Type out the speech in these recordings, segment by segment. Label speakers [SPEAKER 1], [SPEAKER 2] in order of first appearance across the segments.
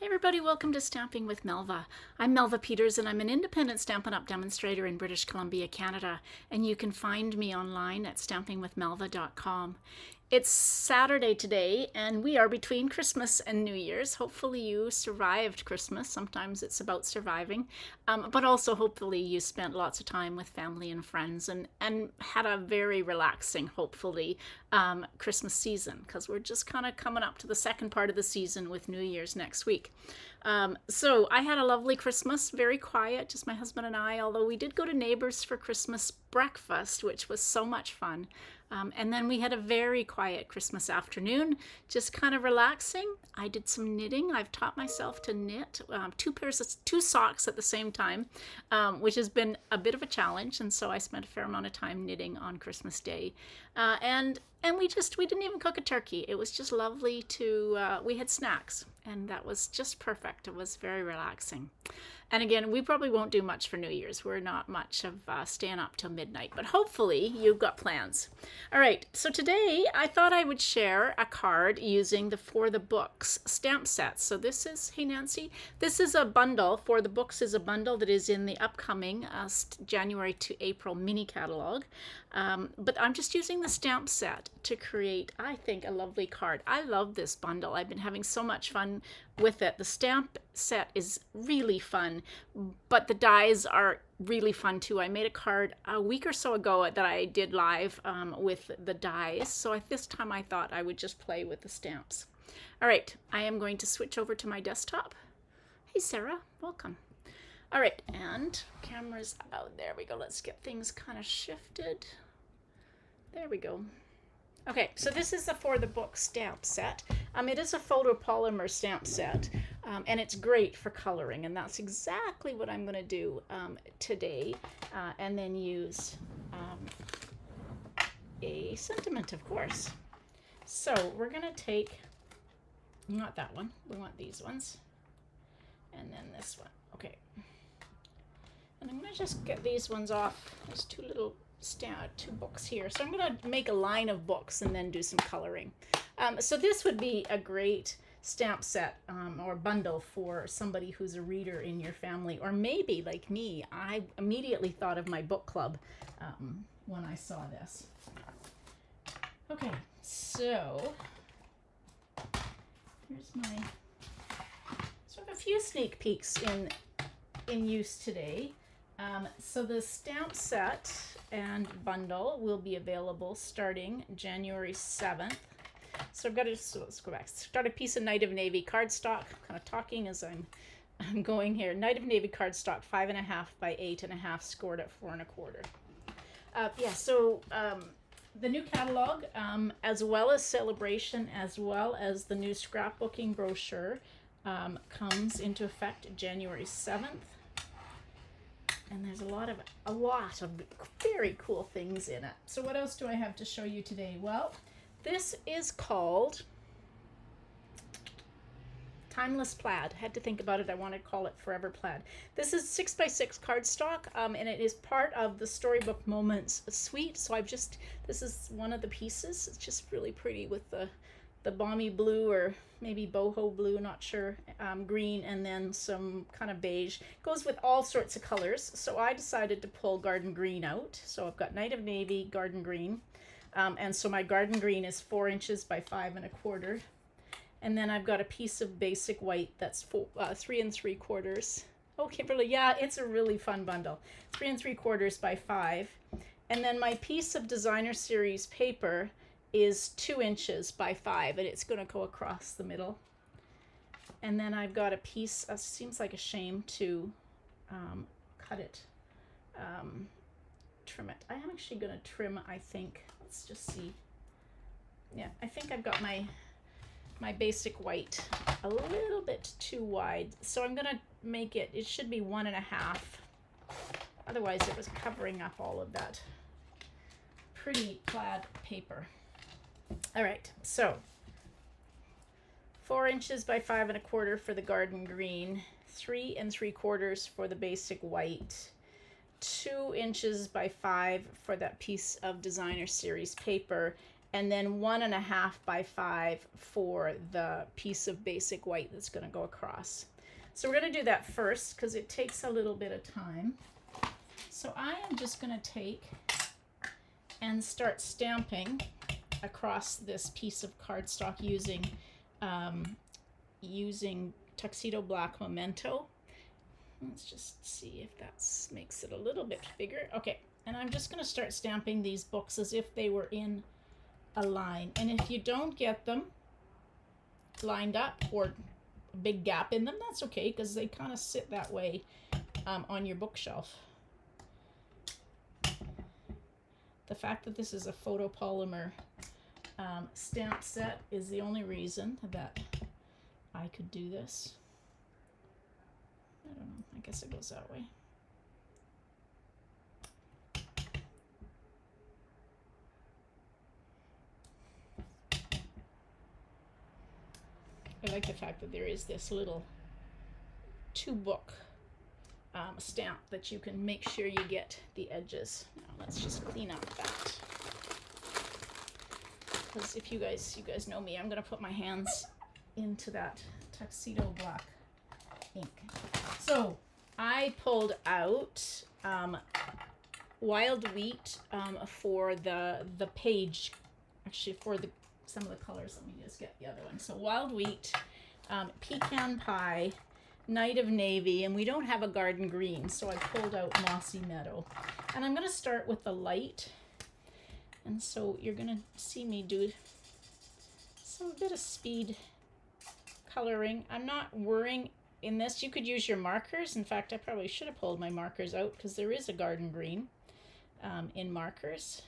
[SPEAKER 1] Hey everybody, welcome to Stamping with Melva. I'm Melva Peters and I'm an independent Stampin' Up! Demonstrator in British Columbia, Canada, and you can find me online at stampingwithmelva.com. It's Saturday today and we are between Christmas and New Year's. Hopefully you survived Christmas. Sometimes it's about surviving, but also hopefully you spent lots of time with family and friends and had a very relaxing, hopefully, Christmas season, because we're just kind of coming up to the second part of the season with New Year's next week. So I had a lovely Christmas, very quiet, just my husband and I, although we did go to neighbors for Christmas breakfast, which was so much fun. And then we had a very quiet Christmas afternoon, just kind of relaxing. I did some knitting. I've taught myself to knit two socks at the same time, which has been a bit of a challenge. And so I spent a fair amount of time knitting on Christmas Day. And we didn't even cook a turkey. It was just lovely we had snacks, and that was just perfect. It was very relaxing. And again, we probably won't do much for New Year's. We're not much of staying up till midnight, but hopefully you've got plans. All right, so today I thought I would share a card using the For the Books stamp set. So this is, hey Nancy, this is a bundle. For the Books is a bundle that is in the upcoming January to April mini catalog. But I'm just using the stamp set to create, I think, a lovely card. I love this bundle. I've been having so much fun with it. The stamp set is really fun, but the dies are really fun too. I made a card a week or so ago that I did live with the dies. So at this time I thought I would just play with the stamps. All right, I am going to switch over to my desktop. Hey Sarah, welcome. All right, and camera's out. There we go. Let's get things kind of shifted. There we go. Okay, so this is the For the Book stamp set. It is a photopolymer stamp set, and it's great for coloring, and that's exactly what I'm going to do today, and then use a sentiment, of course. So we're going to take, not that one, we want these ones, and then this one. Okay. And I'm going to just get these ones off. There's two books here. So I'm going to make a line of books and then do some coloring. So this would be a great stamp set or bundle for somebody who's a reader in your family, or maybe like me. I immediately thought of my book club when I saw this. Okay, so here's my, so I have a few sneak peeks in use today. So the stamp set and bundle will be available starting January 7th. So I've got to, so let's go back. Start a piece of Night of Navy cardstock, kind of talking as I'm going here. Night of Navy cardstock, 5.5 by 8.5, scored at 4 1/4. So the new catalog, as well as Celebration, as well as the new scrapbooking brochure, comes into effect January 7th. And there's a lot of very cool things in it. So what else do I have to show you today? Well, this is called Timeless Plaid. I had to think about it. I want to call it Forever Plaid. This is 6x6 cardstock, and it is part of the Storybook Moments suite. So this is one of the pieces. It's just really pretty with the balmy blue, or maybe boho blue, not sure, green, and then some kind of beige. Goes with all sorts of colors. So I decided to pull garden green out. So I've got Night of Navy, garden green. And so my garden green is 4 inches by 5 1/4. And then I've got a piece of basic white that's 3 3/4. Oh, Kimberly, yeah, it's a really fun bundle. 3 3/4 by 5. And then my piece of Designer Series paper is 2 inches by 5, and it's going to go across the middle. And then I've got a piece, seems like a shame to cut it, trim it. I am actually going to trim, I think. Let's just see. Yeah, I think I've got my basic white a little bit too wide. So I'm going to make it should be 1.5. Otherwise it was covering up all of that pretty plaid paper. All right, so 4 inches by 5 1/4 for the garden green, 3 3/4 for the basic white, 2 inches by 5 for that piece of Designer Series paper, and then 1.5 by 5 for the piece of basic white that's going to go across. So we're going to do that first because it takes a little bit of time. So I am just going to take and start stamping across this piece of cardstock using Tuxedo Black Memento. Let's just see if that makes it a little bit bigger. Okay, and I'm just going to start stamping these books as if they were in a line. And if you don't get them lined up or a big gap in them, that's okay, because they kind of sit that way on your bookshelf. The fact that this is a photopolymer stamp set is the only reason that I could do this. I don't know, I guess it goes that way. I like the fact that there is this little 2-book stamp that you can make sure you get the edges. Now let's just clean up that. Because if you guys know me, I'm going to put my hands into that Tuxedo Black ink. So I pulled out Wild Wheat for the page, actually for some of the colors. Let me just get the other one. So Wild Wheat, Pecan Pie, Night of Navy, and we don't have a garden green, so I pulled out Mossy Meadow. And I'm going to start with the light. And so you're going to see me do some bit of speed coloring. I'm not worrying in this. You could use your markers. In fact, I probably should have pulled my markers out because there is a garden green in markers.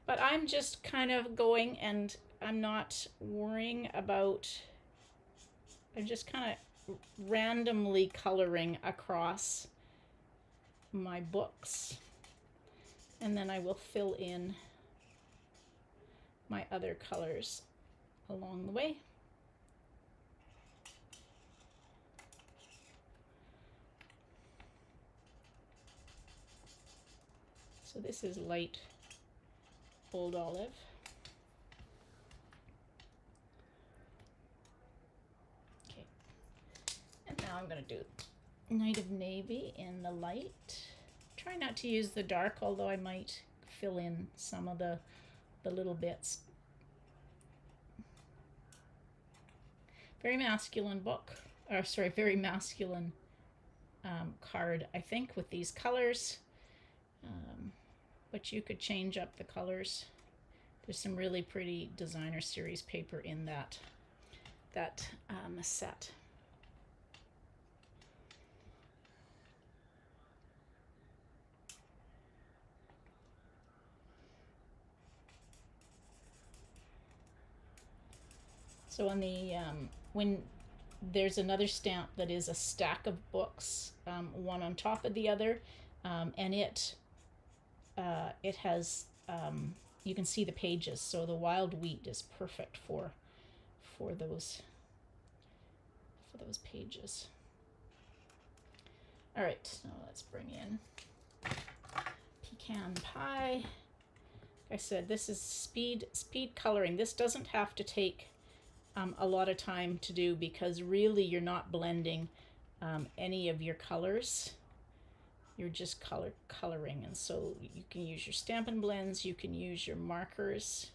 [SPEAKER 1] But I'm just kind of going, and I'm not worrying about, I'm just kind of randomly coloring across my books, and then I will fill in my other colors along the way. So this is light Old Olive. Okay, and now I'm going to do Night of Navy in the light. Try not to use the dark, although I might fill in some of the little bits. Very masculine book, or sorry, very masculine card, I think, with these colors. But you could change up the colors. There's some really pretty designer series paper in that set. So on the when there's another stamp that is a stack of books, one on top of the other, and it has you can see the pages. So the Wild Wheat is perfect for those pages. All right, now let's bring in Pecan Pie. Like I said, this is speed coloring. This doesn't have to take a lot of time to do, because really you're not blending any of your colors. You're just coloring, and so you can use your Stampin' Blends, you can use your markers.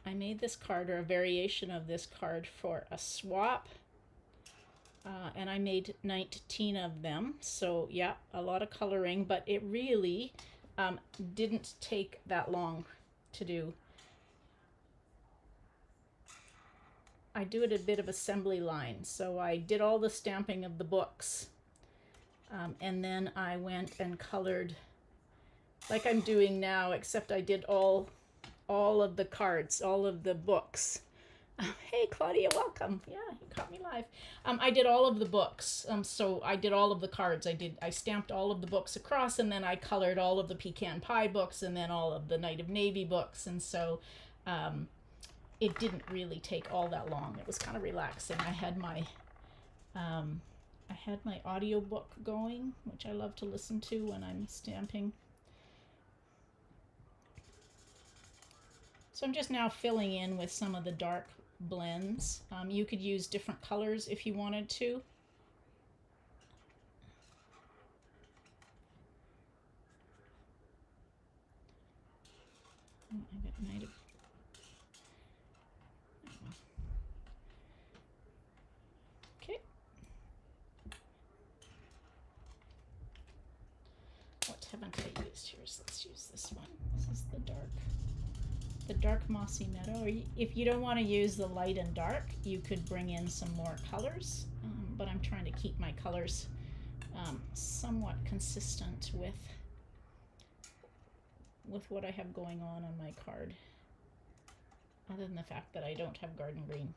[SPEAKER 1] I made this card, or a variation of this card, for a swap, and I made 19 of them. So yeah, a lot of coloring, but it really didn't take that long to do. I do it a bit of assembly line. So I did all the stamping of the books, and then I went and colored like I'm doing now, except I did all of the cards, all of the books. Hey Claudia, welcome. Yeah, you caught me live. I did all of the books. So I did all of the cards. I stamped all of the books across, and then I colored all of the Pecan Pie books, and then all of the Night of Navy books. And so it didn't really take all that long. It was kind of relaxing. I had my I had my audiobook going, which I love to listen to when I'm stamping. So I'm just now filling in with some of the dark blends. You could use different colors if you wanted to. Okay. What haven't I used here? So let's use this one. This is the dark mossy meadow. Or if you don't want to use the light and dark, you could bring in some more colors. But I'm trying to keep my colors somewhat consistent with what I have going on my card, other than the fact that I don't have garden green.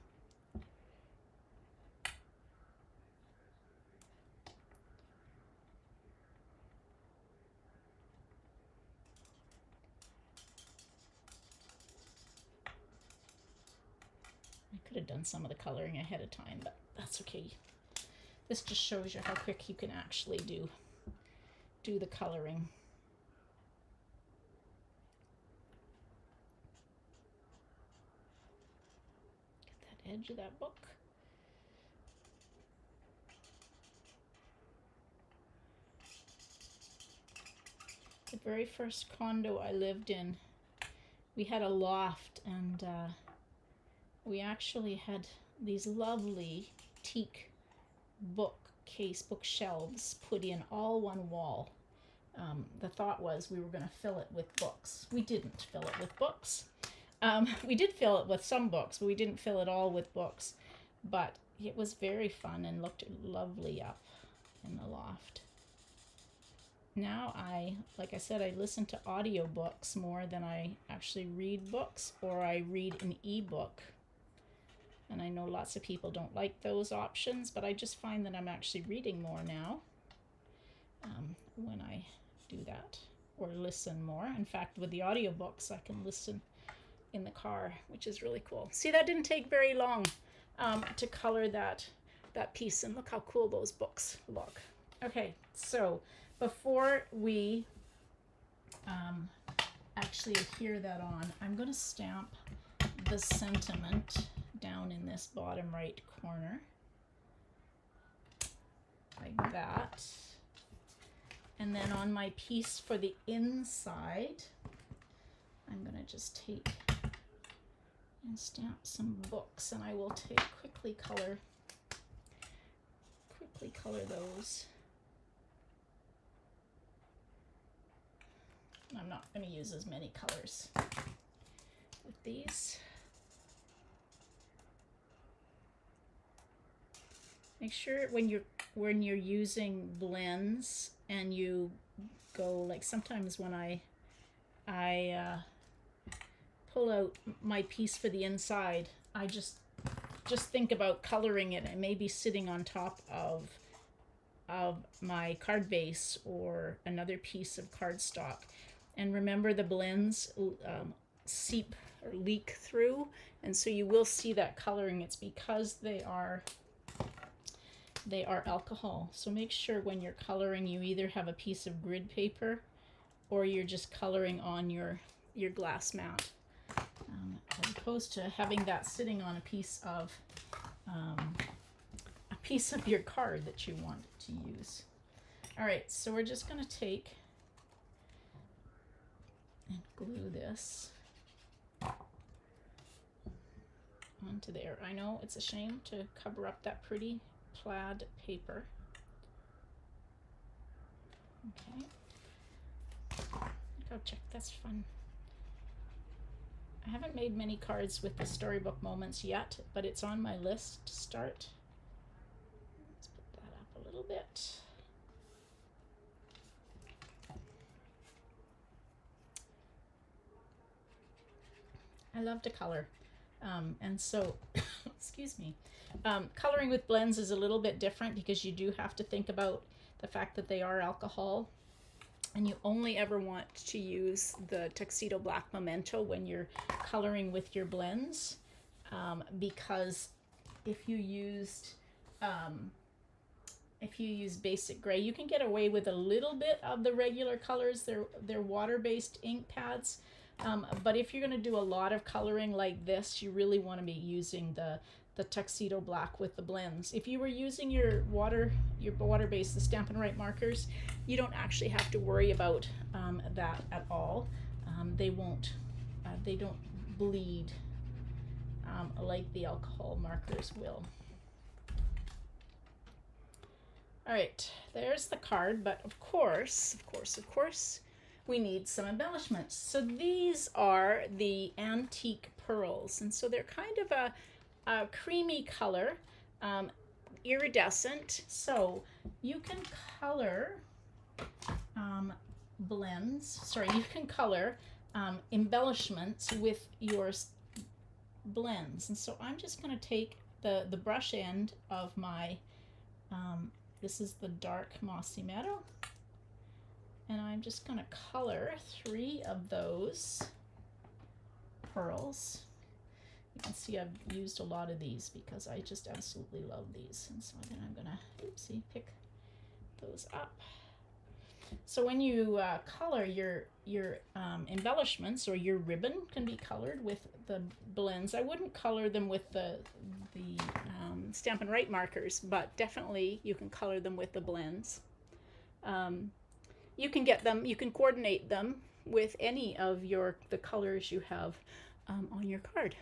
[SPEAKER 1] I could have done some of the coloring ahead of time, but that's okay. This just shows you how quick you can actually do the coloring. Get that edge of that book. The very first condo I lived in, we had a loft, and we actually had these lovely teak bookshelves put in all one wall. The thought was we were going to fill it with books. We didn't fill it with books. We did fill it with some books, but we didn't fill it all with books. But it was very fun and looked lovely up in the loft. Now like I said, I listen to audiobooks more than I actually read books, or I read an ebook. And I know lots of people don't like those options, but I just find that I'm actually reading more now when I do that, or listen more. In fact, with the audiobooks, I can listen in the car, which is really cool. See, that didn't take very long to color that piece, and look how cool those books look. Okay, so before we actually adhere that on, I'm going to stamp the sentiment down in this bottom right corner, like that. And then on my piece for the inside, I'm going to just take and stamp some books, and I will quickly color those. I'm not going to use as many colors with these. Make sure when you're using blends and you go, like sometimes when I pull out my piece for the inside, I just think about coloring it and maybe sitting on top of my card base or another piece of cardstock. And remember, the blends seep or leak through, and so you will see that coloring. It's because they are alcohol. So make sure when you're coloring, you either have a piece of grid paper or you're just coloring on your glass mat, as opposed to having that sitting on a piece of your card that you want to use. All right, so we're just going to take and glue this onto there. I know it's a shame to cover up that pretty plaid paper. Okay. Go check, that's fun. I haven't made many cards with the Storybook Moments yet, but it's on my list to start. Let's put that up a little bit. I love to color. And so, excuse me, coloring with blends is a little bit different because you do have to think about the fact that they are alcohol, and you only ever want to use the Tuxedo Black Memento when you're coloring with your blends, because if you used if you use basic gray. You can get away with a little bit of the regular colors. They're water-based ink pads. But if you're going to do a lot of coloring like this, you really want to be using the tuxedo black with the blends. If you were using your water-based, the Stampin' Right markers, you don't actually have to worry about that at all. They don't bleed like the alcohol markers will. All right, there's the card, but of course, we need some embellishments. So these are the antique pearls, and so they're kind of a creamy color, iridescent. So you can color you can color embellishments with your blends. And so I'm just going to take the brush end of my this is the dark mossy meadow, and I'm just going to color 3 of those pearls. You can see I've used a lot of these because I just absolutely love these, and so then I'm going to pick those up. So when you color your embellishments, or your ribbon can be colored with the blends. I wouldn't color them with the Stampin' Right markers, but definitely you can color them with the blends. You can coordinate them with any of the colors you have on your card.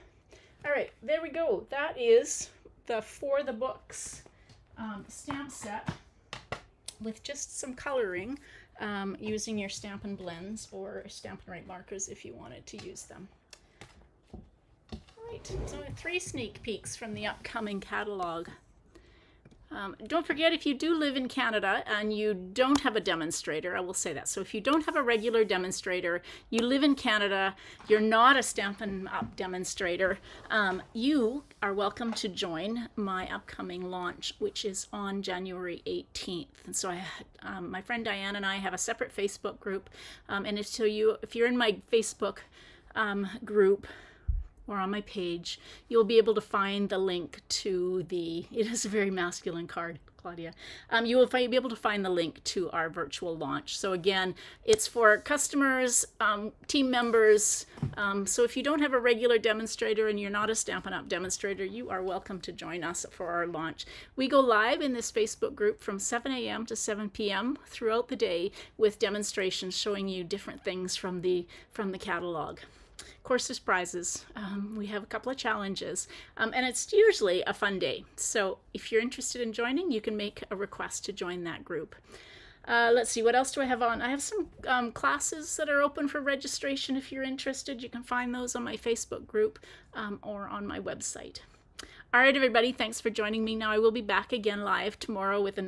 [SPEAKER 1] All right, there we go. That is the For the Books stamp set with just some coloring using your Stampin' Blends or Stampin' Right markers if you wanted to use them. All right, so 3 sneak peeks from the upcoming catalog. Don't forget, if you do live in Canada and you don't have a demonstrator, I will say that. So if you don't have a regular demonstrator, you live in Canada, you're not a Stampin' Up! Demonstrator, you are welcome to join my upcoming launch, which is on January 18th. And so my friend Diane and I have a separate Facebook group. And if you're in my Facebook group, or on my page, you'll be able to find the link to it is a very masculine card, Claudia. You will be able to find the link to our virtual launch. So again, it's for customers, team members. So if you don't have a regular demonstrator and you're not a Stampin' Up! Demonstrator, you are welcome to join us for our launch. We go live in this Facebook group from 7 a.m. to 7 p.m. throughout the day with demonstrations showing you different things from the catalog. Of course, there's prizes. We have a couple of challenges, and it's usually a fun day. So if you're interested in joining, you can make a request to join that group. Let's see, what else do I have on? I have some classes that are open for registration. If you're interested, you can find those on my Facebook group or on my website. All right, everybody, thanks for joining me. Now I will be back again live tomorrow with another